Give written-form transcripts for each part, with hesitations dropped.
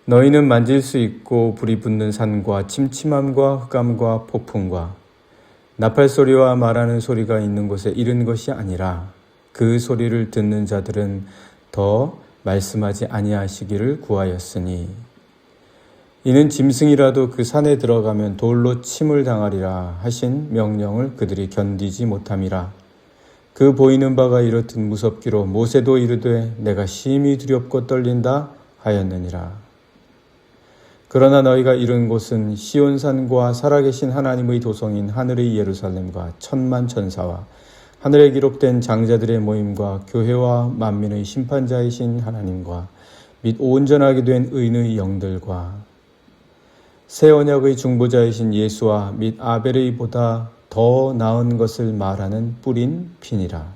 너희는 만질 수 있고 불이 붙는 산과 침침함과 흑암과 폭풍과 나팔 소리와 말하는 소리가 있는 곳에 이른 것이 아니라 그 소리를 듣는 자들은 더 말씀하지 아니하시기를 구하였으니 이는 짐승이라도 그 산에 들어가면 돌로 침을 당하리라 하신 명령을 그들이 견디지 못함이라. 그 보이는 바가 이렇듯 무섭기로 모세도 이르되 내가 심히 두렵고 떨린다 하였느니라. 그러나 너희가 이른 곳은 시온산과 살아계신 하나님의 도성인 하늘의 예루살렘과 천만 천사와 하늘에 기록된 장자들의 모임과 교회와 만민의 심판자이신 하나님과 및 온전하게 된 의인의 영들과 새 언약의 중보자이신 예수와 및 아벨의 보다 더 나은 것을 말하는 뿌린 피니라.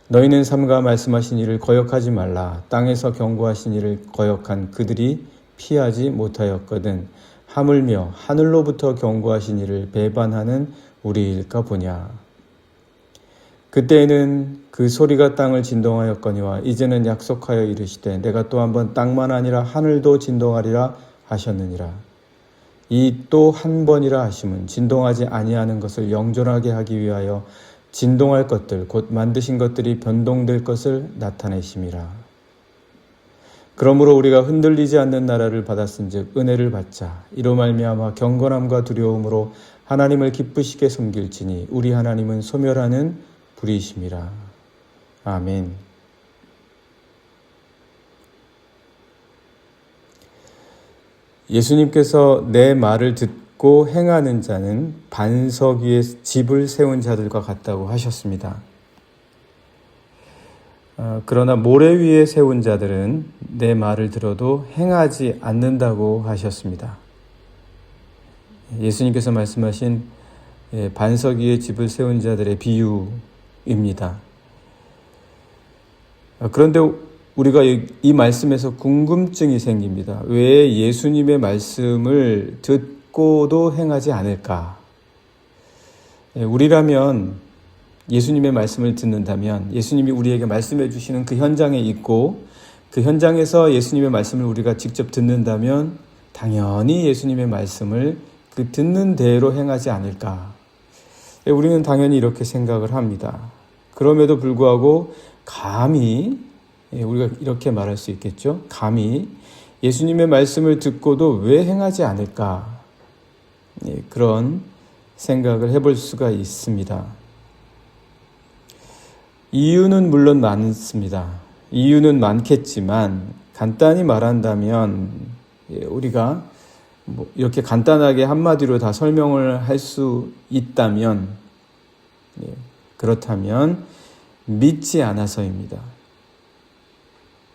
너희는 삼가 말씀하신 이를 거역하지 말라. 땅에서 경고하신 이를 거역한 그들이 피하지 못하였거든 하물며 하늘로부터 경고하신 이를 배반하는 우리일까 보냐. 그때에는 그 소리가 땅을 진동하였거니와 이제는 약속하여 이르시되 내가 또 한번 땅만 아니라 하늘도 진동하리라 하셨느니라. 이 또 한 번이라 하심은 진동하지 아니하는 것을 영존하게 하기 위하여 진동할 것들 곧 만드신 것들이 변동될 것을 나타내심이라. 그러므로 우리가 흔들리지 않는 나라를 받았은즉 은혜를 받자. 이로 말미암아 경건함과 두려움으로 하나님을 기쁘시게 섬길지니 우리 하나님은 소멸하는 불이심이라. 아멘. 예수님께서 내 말을 듣고 행하는 자는 반석 위에 집을 세운 자들과 같다고 하셨습니다. 그러나 모래 위에 세운 자들은 내 말을 들어도 행하지 않는다고 하셨습니다. 예수님께서 말씀하신 반석 위에 집을 세운 자들의 비유입니다. 그런데 우리가 이 말씀에서 궁금증이 생깁니다. 왜 예수님의 말씀을 듣고도 행하지 않을까? 우리라면 예수님의 말씀을 듣는다면 예수님이 우리에게 말씀해 주시는 그 현장에 있고 그 현장에서 예수님의 말씀을 우리가 직접 듣는다면 당연히 예수님의 말씀을 그 듣는 대로 행하지 않을까? 우리는 당연히 이렇게 생각을 합니다. 그럼에도 불구하고 감히 우리가 이렇게 말할 수 있겠죠. 감히 예수님의 말씀을 듣고도 왜 행하지 않을까? 그런 생각을 해볼 수가 있습니다. 이유는 물론 많습니다. 이유는 많겠지만 간단히 말한다면 우리가 이렇게 간단하게 한마디로 다 설명을 할 수 있다면 그렇다면 믿지 않아서입니다.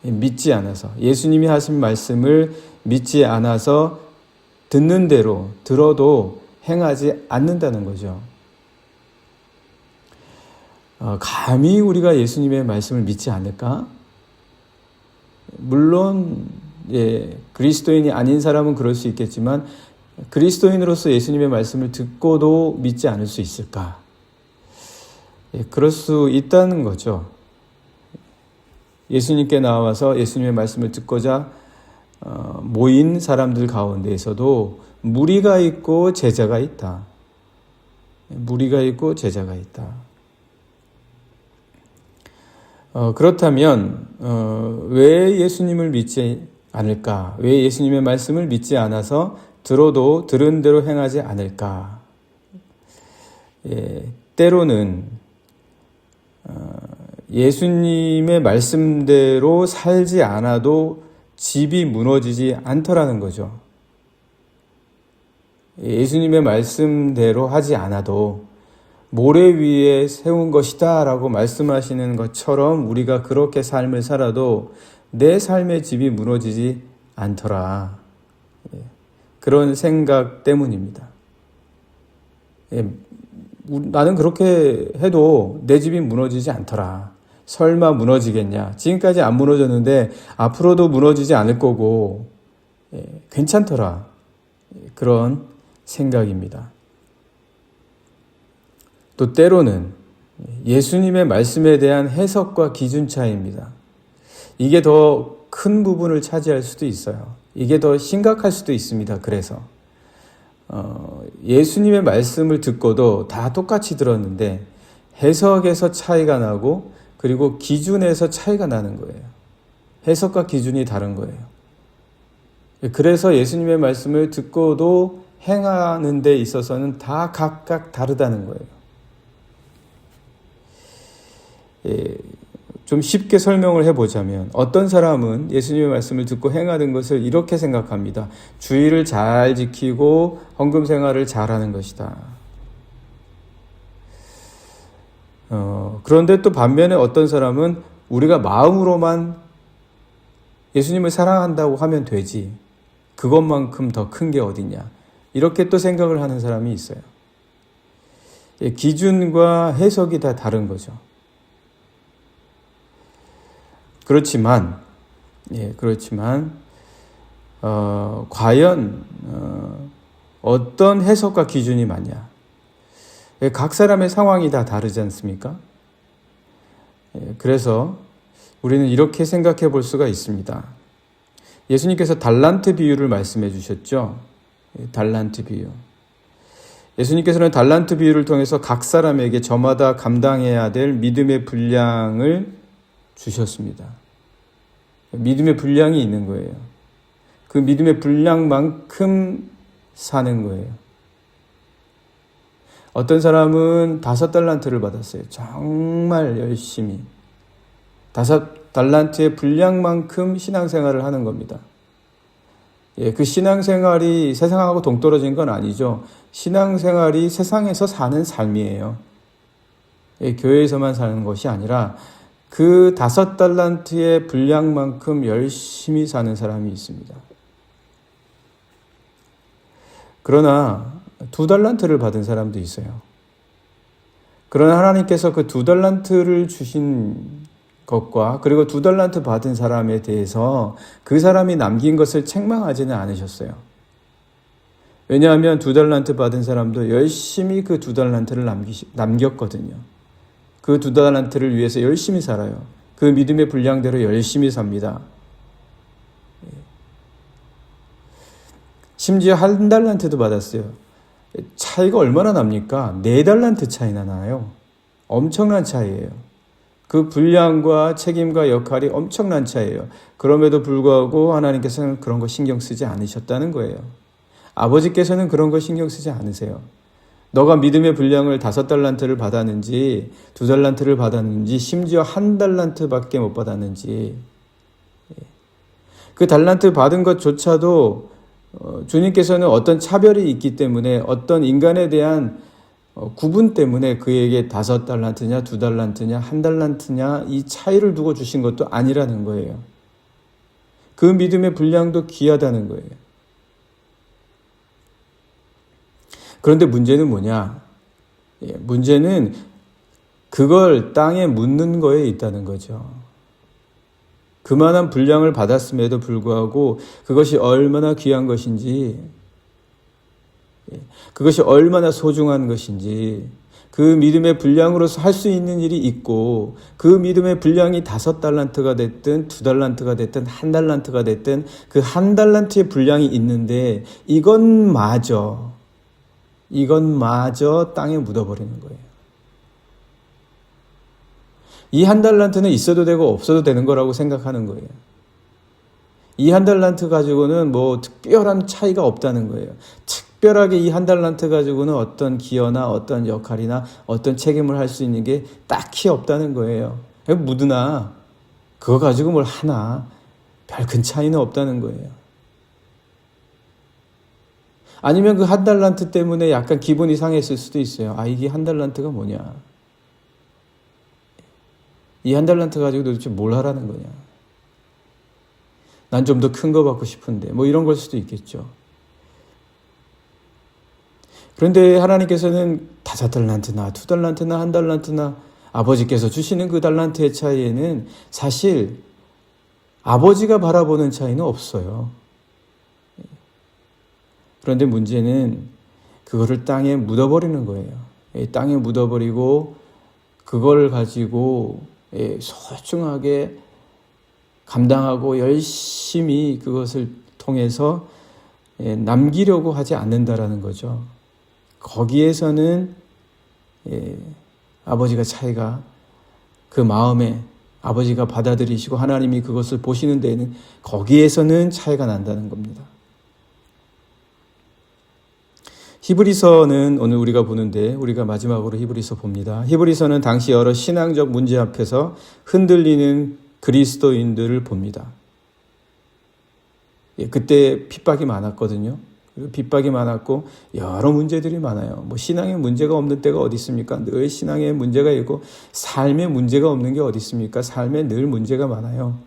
믿지 않아서 예수님이 하신 말씀을 믿지 않아서 듣는 대로 들어도 행하지 않는다는 거죠. 감히 우리가 예수님의 말씀을 믿지 않을까? 물론 그리스도인이 아닌 사람은 그럴 수 있겠지만 그리스도인으로서 예수님의 말씀을 듣고도 믿지 않을 수 있을까? 그럴 수 있다는 거죠. 예수님께 나와서 예수님의 말씀을 듣고자 모인 사람들 가운데에서도 무리가 있고 제자가 있다. 무리가 있고 제자가 있다. 그렇다면 왜 예수님을 믿지 않을까? 왜 예수님의 말씀을 믿지 않아서 들어도 들은 대로 행하지 않을까? 때로는 예수님의 말씀대로 살지 않아도 집이 무너지지 않더라는 거죠. 예수님의 말씀대로 하지 않아도 모래 위에 세운 것이다 라고 말씀하시는 것처럼 우리가 그렇게 삶을 살아도 내 삶의 집이 무너지지 않더라. 그런 생각 때문입니다. 나는 그렇게 해도 내 집이 무너지지 않더라. 설마 무너지겠냐? 지금까지 안 무너졌는데 앞으로도 무너지지 않을 거고 괜찮더라. 그런 생각입니다. 또 때로는 예수님의 말씀에 대한 해석과 기준 차이입니다. 이게 더 큰 부분을 차지할 수도 있어요. 이게 더 심각할 수도 있습니다. 그래서 예수님의 말씀을 듣고도 다 똑같이 들었는데 해석에서 차이가 나고 그리고 기준에서 차이가 나는 거예요. 해석과 기준이 다른 거예요. 그래서 예수님의 말씀을 듣고도 행하는 데 있어서는 다 각각 다르다는 거예요. 좀 쉽게 설명을 해보자면 어떤 사람은 예수님의 말씀을 듣고 행하는 것을 이렇게 생각합니다. 주의를 잘 지키고 헌금 생활을 잘하는 것이다. 그런데 또 반면에 어떤 사람은 우리가 마음으로만 예수님을 사랑한다고 하면 되지. 그것만큼 더 큰 게 어디냐. 이렇게 또 생각을 하는 사람이 있어요. 기준과 해석이 다 다른 거죠. 그렇지만 과연 어떤 해석과 기준이 맞냐? 각 사람의 상황이 다 다르지 않습니까? 그래서 우리는 이렇게 생각해 볼 수가 있습니다. 예수님께서 달란트 비유를 말씀해 주셨죠. 달란트 비유. 예수님께서는 달란트 비유를 통해서 각 사람에게 저마다 감당해야 될 믿음의 분량을 주셨습니다. 믿음의 분량이 있는 거예요. 그 믿음의 분량만큼 사는 거예요. 어떤 사람은 5달란트를 받았어요. 정말 열심히. 5달란트의 분량만큼 신앙생활을 하는 겁니다. 그 신앙생활이 세상하고 동떨어진 건 아니죠. 신앙생활이 세상에서 사는 삶이에요. 교회에서만 사는 것이 아니라 그 5달란트의 분량만큼 열심히 사는 사람이 있습니다. 그러나 2달란트를 받은 사람도 있어요. 그러나 하나님께서 그 2달란트를 주신 것과 그리고 2달란트 받은 사람에 대해서 그 사람이 남긴 것을 책망하지는 않으셨어요. 왜냐하면 2달란트 받은 사람도 열심히 그 2달란트를 남겼거든요. 그 2달란트를 위해서 열심히 살아요. 그 믿음의 분량대로 열심히 삽니다. 심지어 1달란트도 받았어요. 차이가 얼마나 납니까? 4달란트 차이나 나요. 엄청난 차이예요. 그 분량과 책임과 역할이 엄청난 차이예요. 그럼에도 불구하고 하나님께서는 그런 거 신경 쓰지 않으셨다는 거예요. 아버지께서는 그런 거 신경 쓰지 않으세요. 너가 믿음의 분량을 5달란트를 받았는지 2달란트를 받았는지 심지어 1달란트밖에 못 받았는지 그 달란트 받은 것조차도 주님께서는 어떤 차별이 있기 때문에 어떤 인간에 대한 구분 때문에 그에게 5달란트냐 2달란트냐 1달란트냐 이 차이를 두고 주신 것도 아니라는 거예요. 그 믿음의 분량도 귀하다는 거예요. 그런데 문제는 뭐냐? 문제는 그걸 땅에 묻는 거에 있다는 거죠. 그만한 분량을 받았음에도 불구하고 그것이 얼마나 귀한 것인지, 그것이 얼마나 소중한 것인지, 그 믿음의 분량으로서 할 수 있는 일이 있고 그 믿음의 분량이 5달란트가 됐든 2달란트가 됐든 1달란트가 됐든 그 1달란트의 분량이 있는데 이것마저 땅에 묻어버리는 거예요. 이 1달란트는 있어도 되고 없어도 되는 거라고 생각하는 거예요. 이 1달란트 가지고는 뭐 특별한 차이가 없다는 거예요. 특별하게 이 1달란트 가지고는 어떤 기여나 어떤 역할이나 어떤 책임을 할 수 있는 게 딱히 없다는 거예요. 묻으나 그거 가지고 뭘 하나 별 큰 차이는 없다는 거예요. 아니면 그 1달란트 때문에 약간 기분이 상했을 수도 있어요. 아, 이게 1달란트가 뭐냐? 이 1달란트 가지고 도대체 뭘 하라는 거냐? 난 좀 더 큰 거 받고 싶은데 뭐 이런 걸 수도 있겠죠. 그런데 하나님께서는 5달란트나 2달란트나 1달란트나 아버지께서 주시는 그 달란트의 차이에는 사실 아버지가 바라보는 차이는 없어요. 그런데 문제는 그거를 땅에 묻어버리는 거예요. 땅에 묻어버리고 그걸 가지고 소중하게 감당하고 열심히 그것을 통해서 남기려고 하지 않는다라는 거죠. 거기에서는 아버지가 차이가 그 마음에 아버지가 받아들이시고 하나님이 그것을 보시는 데에는 거기에서는 차이가 난다는 겁니다. 히브리서는 오늘 우리가 보는데 우리가 마지막으로 히브리서 봅니다. 히브리서는 당시 여러 신앙적 문제 앞에서 흔들리는 그리스도인들을 봅니다. 그때 핍박이 많았거든요. 핍박이 많았고 여러 문제들이 많아요. 신앙에 문제가 없는 때가 어디 있습니까? 늘 신앙에 문제가 있고 삶에 문제가 없는 게 어디 있습니까? 삶에 늘 문제가 많아요.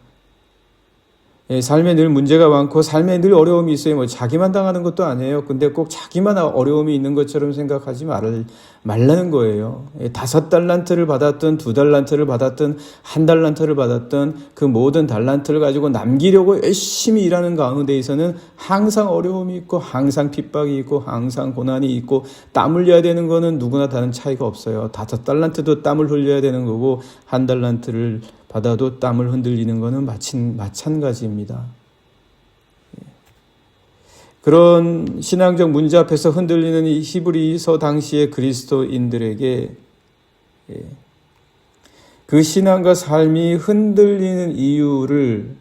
삶에 늘 문제가 많고 삶에 늘 어려움이 있어요. 자기만 당하는 것도 아니에요. 근데 꼭 자기만 어려움이 있는 것처럼 생각하지 말라는 거예요. 5달란트를 받았든 2달란트를 받았든 1달란트를 받았든 그 모든 달란트를 가지고 남기려고 열심히 일하는 가운데에서는 항상 어려움이 있고 항상 핍박이 있고 항상 고난이 있고 땀 흘려야 되는 거는 누구나 다른 차이가 없어요. 5달란트도 땀을 흘려야 되는 거고 1달란트를 받아도 땀을 흔들리는 것은 마찬가지입니다. 그런 신앙적 문제 앞에서 흔들리는 이 히브리서 당시의 그리스도인들에게 그 신앙과 삶이 흔들리는 이유를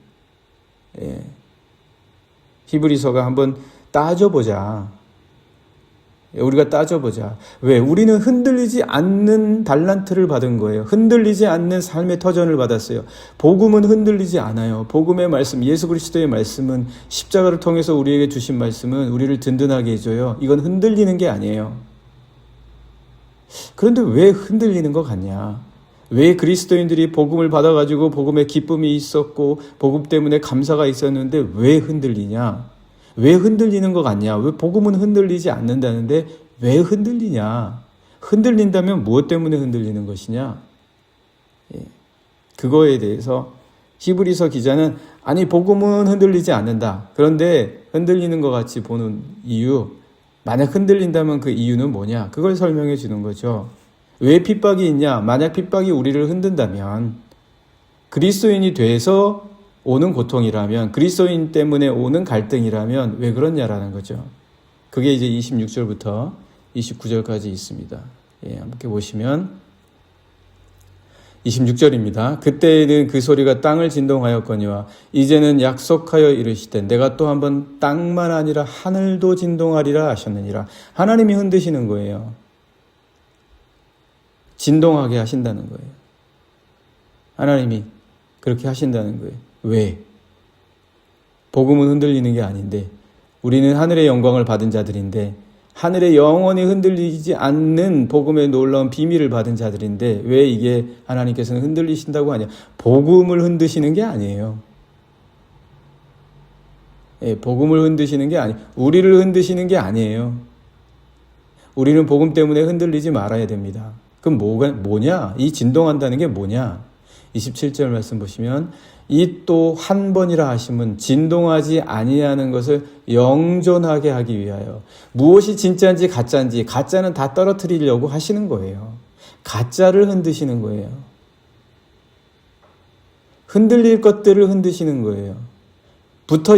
히브리서가 한번 따져보자. 우리가 따져보자. 왜? 우리는 흔들리지 않는 달란트를 받은 거예요. 흔들리지 않는 삶의 터전을 받았어요. 복음은 흔들리지 않아요. 복음의 말씀, 예수 그리스도의 말씀은 십자가를 통해서 우리에게 주신 말씀은 우리를 든든하게 해줘요. 이건 흔들리는 게 아니에요. 그런데 왜 흔들리는 것 같냐? 왜 그리스도인들이 복음을 받아가지고 복음의 기쁨이 있었고 복음 때문에 감사가 있었는데 왜 흔들리냐? 왜 흔들리는 것 같냐? 왜 복음은 흔들리지 않는다는데 왜 흔들리냐? 흔들린다면 무엇 때문에 흔들리는 것이냐? 그거에 대해서 히브리서 기자는 아니 복음은 흔들리지 않는다. 그런데 흔들리는 것 같이 보는 이유, 만약 흔들린다면 그 이유는 뭐냐? 그걸 설명해 주는 거죠. 왜 핍박이 있냐? 만약 핍박이 우리를 흔든다면 그리스도인이 돼서 오는 고통이라면, 그리스도인 때문에 오는 갈등이라면 왜 그렇냐라는 거죠. 그게 이제 26절부터 29절까지 있습니다. 함께 보시면 26절입니다. 그때에는 그 소리가 땅을 진동하였거니와 이제는 약속하여 이르시되 내가 또 한번 땅만 아니라 하늘도 진동하리라 하셨느니라. 하나님이 흔드시는 거예요. 진동하게 하신다는 거예요. 하나님이 그렇게 하신다는 거예요. 왜? 복음은 흔들리는 게 아닌데 우리는 하늘의 영광을 받은 자들인데 하늘의 영원히 흔들리지 않는 복음의 놀라운 비밀을 받은 자들인데 왜 이게 하나님께서는 흔들리신다고 하냐? 복음을 흔드시는 게 아니에요. 복음을 흔드시는 게 아니에요. 우리를 흔드시는 게 아니에요. 우리는 복음 때문에 흔들리지 말아야 됩니다. 그럼 뭐냐? 이 진동한다는 게 뭐냐? 27절 말씀 보시면 이 또 한 번이라 하심은 진동하지 아니하는 것을 영존하게 하기 위하여 무엇이 진짜인지 가짜인지 가짜는 다 떨어뜨리려고 하시는 거예요. 가짜를 흔드시는 거예요. 흔들릴 것들을 흔드시는 거예요. 붙어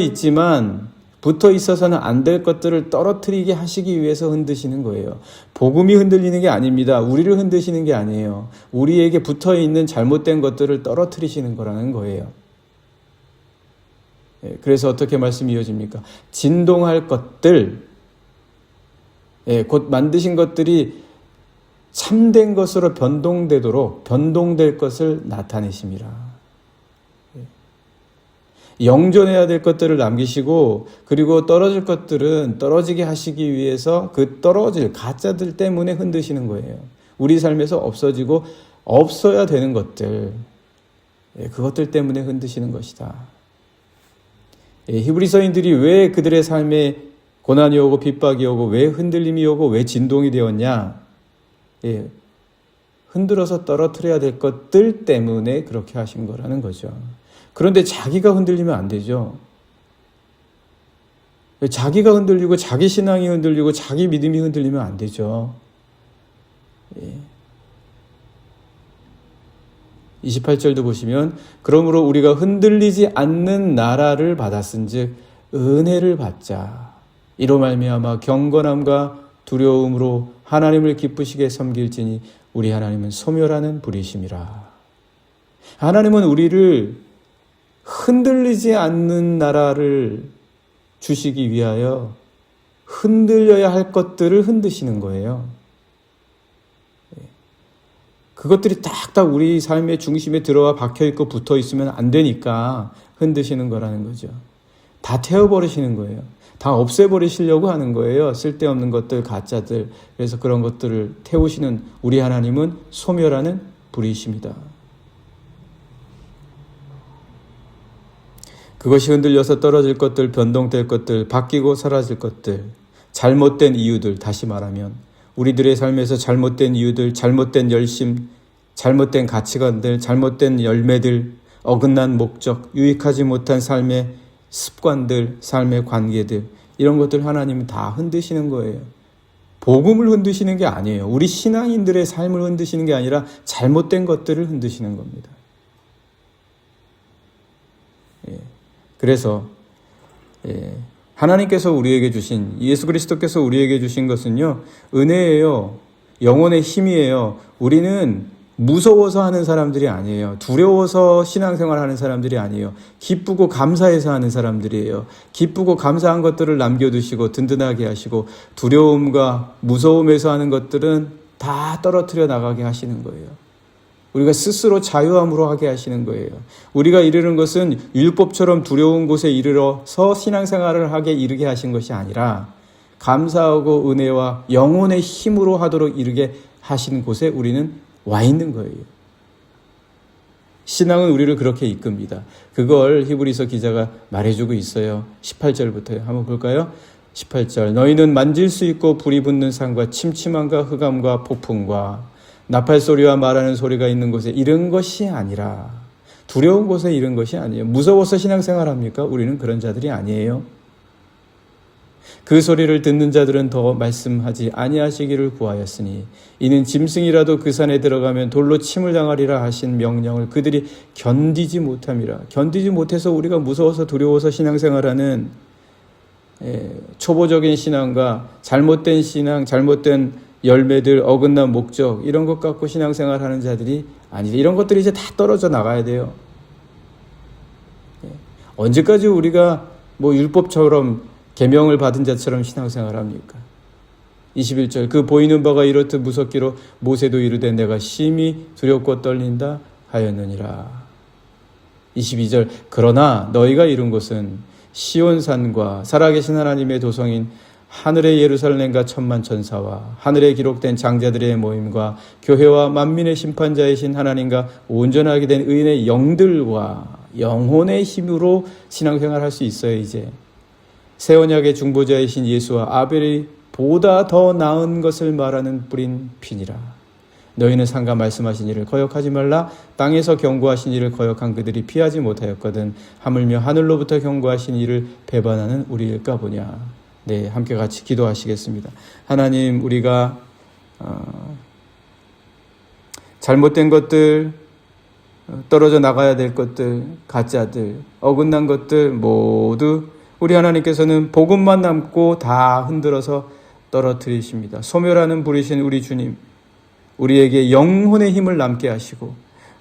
있어서는 안 될 것들을 떨어뜨리게 하시기 위해서 흔드시는 거예요. 복음이 흔들리는 게 아닙니다. 우리를 흔드시는 게 아니에요. 우리에게 붙어 있는 잘못된 것들을 떨어뜨리시는 거라는 거예요. 그래서 어떻게 말씀이 이어집니까? 진동할 것들, 곧 만드신 것들이 참된 것으로 변동될 것을 나타내심이라. 영존해야 될 것들을 남기시고 그리고 떨어질 것들은 떨어지게 하시기 위해서 그 떨어질 가짜들 때문에 흔드시는 거예요. 우리 삶에서 없어지고 없어야 되는 것들, 그것들 때문에 흔드시는 것이다. 히브리서인들이 왜 그들의 삶에 고난이 오고 핍박이 오고 왜 흔들림이 오고 왜 진동이 되었냐? 흔들어서 떨어뜨려야 될 것들 때문에 그렇게 하신 거라는 거죠. 그런데 자기가 흔들리면 안 되죠. 자기가 흔들리고 자기 신앙이 흔들리고 자기 믿음이 흔들리면 안 되죠. 28절도 보시면 그러므로 우리가 흔들리지 않는 나라를 받았은즉 은혜를 받자. 이로 말미암아 경건함과 두려움으로 하나님을 기쁘시게 섬길지니 우리 하나님은 소멸하는 불이심이라. 하나님은 우리를 흔들리지 않는 나라를 주시기 위하여 흔들려야 할 것들을 흔드시는 거예요. 그것들이 딱딱 우리 삶의 중심에 들어와 박혀있고 붙어있으면 안 되니까 흔드시는 거라는 거죠. 다 태워버리시는 거예요. 다 없애버리시려고 하는 거예요. 쓸데없는 것들, 가짜들. 그래서 그런 것들을 태우시는 우리 하나님은 소멸하는 불이십니다. 그것이 흔들려서 떨어질 것들, 변동될 것들, 바뀌고 사라질 것들, 잘못된 이유들, 다시 말하면 우리들의 삶에서 잘못된 이유들, 잘못된 열심, 잘못된 가치관들, 잘못된 열매들, 어긋난 목적, 유익하지 못한 삶의 습관들, 삶의 관계들, 이런 것들 하나님은 다 흔드시는 거예요. 복음을 흔드시는 게 아니에요. 우리 신앙인들의 삶을 흔드시는 게 아니라 잘못된 것들을 흔드시는 겁니다. 그래서 하나님께서 우리에게 주신, 예수 그리스도께서 우리에게 주신 것은요, 은혜예요. 영혼의 힘이에요. 우리는 무서워서 하는 사람들이 아니에요. 두려워서 신앙생활 하는 사람들이 아니에요. 기쁘고 감사해서 하는 사람들이에요. 기쁘고 감사한 것들을 남겨두시고 든든하게 하시고, 두려움과 무서움에서 하는 것들은 다 떨어뜨려 나가게 하시는 거예요. 우리가 스스로 자유함으로 하게 하시는 거예요. 우리가 이르는 것은 율법처럼 두려운 곳에 이르러서 신앙생활을 하게 이르게 하신 것이 아니라 감사하고 은혜와 영혼의 힘으로 하도록 이르게 하신 곳에 우리는 와 있는 거예요. 신앙은 우리를 그렇게 이끕니다. 그걸 히브리서 기자가 말해주고 있어요. 18절부터요. 한번 볼까요? 18절. 너희는 만질 수 있고 불이 붙는 산과 침침함과 흑암과 폭풍과 나팔 소리와 말하는 소리가 있는 곳에 이른 것이 아니라, 두려운 곳에 이른 것이 아니에요. 무서워서 신앙생활 합니까? 우리는 그런 자들이 아니에요. 그 소리를 듣는 자들은 더 말씀하지 아니하시기를 구하였으니 이는 짐승이라도 그 산에 들어가면 돌로 침을 당하리라 하신 명령을 그들이 견디지 못함이라. 견디지 못해서 우리가 무서워서 두려워서 신앙생활하는 초보적인 신앙과 잘못된 신앙, 잘못된 열매들, 어긋난 목적, 이런 것 갖고 신앙생활 하는 자들이 아니다. 이런 것들이 이제 다 떨어져 나가야 돼요. 언제까지 우리가 율법처럼 계명을 받은 자처럼 신앙생활 합니까? 21절. 그 보이는 바가 이렇듯 무섭기로 모세도 이르되 내가 심히 두렵고 떨린다 하였느니라. 22절. 그러나 너희가 이룬 것은 시온산과 살아계신 하나님의 도성인 하늘의 예루살렘과 천만 천사와 하늘에 기록된 장자들의 모임과 교회와 만민의 심판자이신 하나님과 온전하게 된 의인의 영들과 영혼의 힘으로 신앙생활할 수 있어요. 이제 새 언약의 중보자이신 예수와 아벨이 보다 더 나은 것을 말하는 뿌린 피니라. 너희는 상가 말씀하신 이를 거역하지 말라. 땅에서 경고하신 이를 거역한 그들이 피하지 못하였거든 하물며 하늘로부터 경고하신 이를 배반하는 우리일까 보냐. 네, 함께 같이 기도하시겠습니다. 하나님, 우리가 잘못된 것들, 떨어져 나가야 될 것들, 가짜들, 어긋난 것들 모두 우리 하나님께서는 복음만 남고 다 흔들어서 떨어뜨리십니다. 소멸하는 불이신 우리 주님, 우리에게 영혼의 힘을 남게 하시고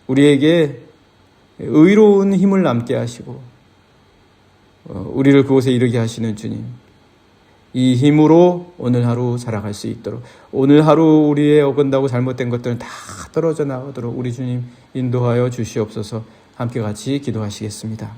우리에게 의로운 힘을 남게 하시고 우리를 그곳에 이르게 하시는 주님, 이 힘으로 오늘 하루 살아갈 수 있도록, 오늘 하루 우리의 어긋나고 잘못된 것들은 다 떨어져 나가도록 우리 주님 인도하여 주시옵소서. 함께 같이 기도하시겠습니다.